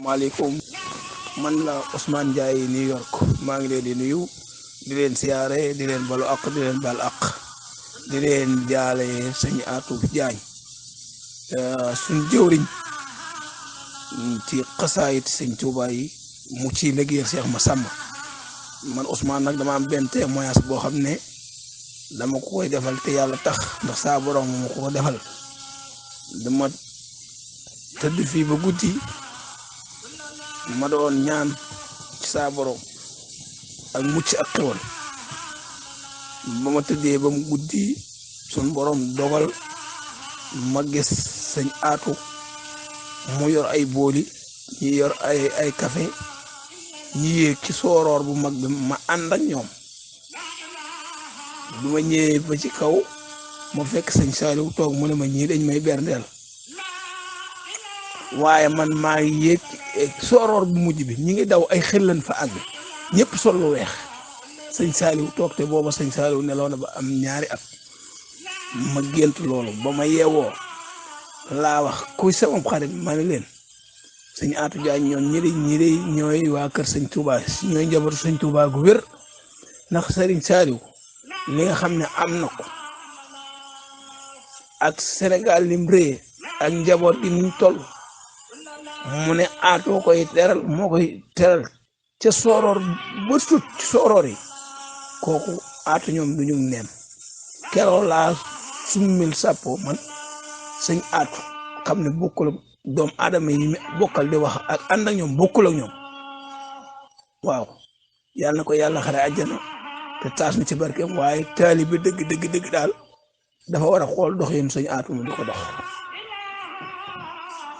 asalaamaaleykum man la Ousmane Ndiaye New York maa ngi leen di nuyu di leen siyaare di leen balu ak di leen bal ak di leen jaale sëñ Atou Diagne suñ jëwriñ ci xasaayit sëñ Touba yi mu ci liggéeyal Cheikh Massamba man Ousmane nag dama am benn témoignage boo xam ne dama ko koy defal te yàlla tax ndax saa borom ma ko defal dama tëdd fii ba guddi ma doon ñaan ci saa borom ak mucc ak xewal ba ma tëddee ba mu guddi sun borom dogal ma gis sëñ Atou mu yor ay booli ñi yor ay café ñi yéeg ci sooroor bu mag bi ma ànd ak ñoom du ma ñëwee ba ci kaw ma fekk sëñ Saliou toog mu ne ma ñii dañ may berndeel waaye man maa ngi yéeg sooroor bu mujj bi ñi ngi daw ay xellan fa àgg ñëpp sol lu weex sëñ Saliou toog te booba sëñ Saliou neloo na ba am ñaari at ma gént loolu ba ma yeewoo laa wax kuy sama xarit ma ne leen sëñ Atou Diagne ñoom ñi ñooy waa kër sëñ Touba ñooy njabootu sëñ Touba gu wér ndax sëriñ Saliou li nga xam ne am na ko ak Sénégal lim rëy ak njaboot gi niñ toll mu ne Atou koy teral moo koy teral ca sooroor ba sut ci sooroor yi kooku Atou ñoom du ñu neen keroo laa summil sàppo man sëñ Atou xam ne bokkul ak doom aadama yi bokkal di wax ak ànd ak ñoom bokkul ak ñoom waaw yàlla na ko yàlla xare àjjana te taas na ci barkeem waaye taalibe dëgg daal dafa war a xool dox yéen sëñ Atou mu di ko dox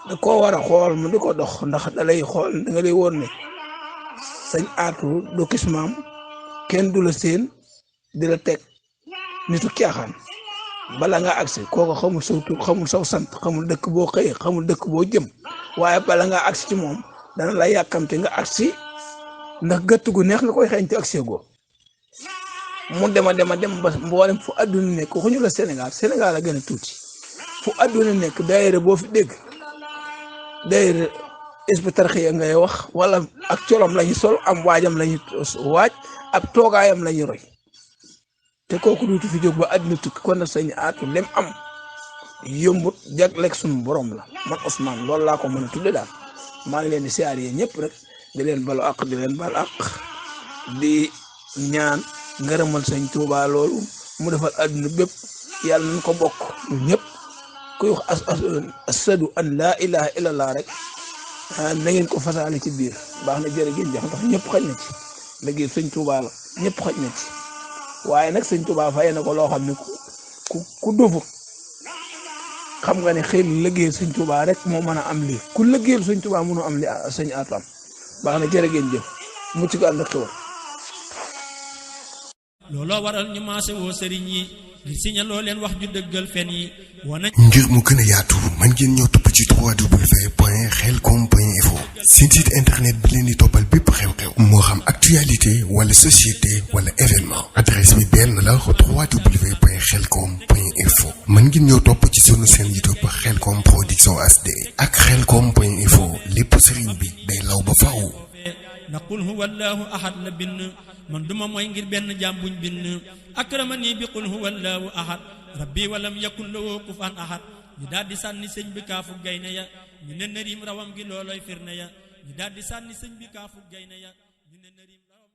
da koo war a xool mu di ko dox ndax da lay xool da nga lay woon ne sëñ Atou do kis maam kenn du la seen di la teg nitu caaxaan bala nga agsi kooku xamul saw tur xamul saw sant xamul dëkk boo xëyee xamul dëkk boo jëm waaye bala nga agsi ci moom dana la yàkkamte nga agsi ndax gëtt gu neex nga koy xeeñ te agsi goo mu dem ba mboolem fu àdduna nekk waxuñu la Sénégal a gën a tuuti fu àdduna nekk daayira boo fi dégg daayira Hizbut Tarqiyyah ngay wax wala ak colom lañu sol am waajam lañu waaj ab toogaayam lañu roy te kooku duutu fi jóg ba àdduna tukki kon nag sëñ Atou lem am yombut jagleeg suñu borom la man Ousmane loolu laa ko mën a tudde daal maa ngi leen di siyaar yi ñëpp rek di leen balu ak di leen bal ak di ñaan ngërëmal sëñ Touba loolu mu defal àdduna bépp yàlla nañ ko bokk ñun ñëpp kuy wax ashadu an laa ilaha illallah rek na ngeen ko fasaale ci biir baax na jërë ngeen jëf ndax ñëpp xaj na ci liggéey sëñ Touba la ñëpp xaj na ci waaye nag sëñ Touba fay na ko loo xam ne ku dofut xam nga ne xëy na liggéeyal sëñ Touba rek moo mën a am lii ku liggéeyal sëñ Touba mënu am li sëñ Atou am baax na jërë ngeen jëf mucc gu ànd ak xewal looloo waral ñu maase woo sëriñ yi ngir signaloo leen wax ju dëggal fen yi ngir mu gën a yaatu man ngeen ñëw topp ci www.khelcom.info seen site internet bi leen di toppal bépp xew-xew moo xam actualité wala société wala événement adresse bi benn la www.khelcom.info man ngeen ñëw topp ci sunu seen YouTube Khelcom Production HD ak Khelcom.info lépp sëriñ bi day law ba faaw. na qul huwa allahu ahad la bind man duma mooy ngir benn jaam buñ bind akramani bi qul huwa allahu ahad rabbi walam yakun lahu kufuwan ahad ñu daal di sànni sëñ bi kaafu gayna ya ñu ne nërim rawam gi looloy firne ya ñu daal di sànni sëñ bi kaafu gayna ya ñu ne nërim rawam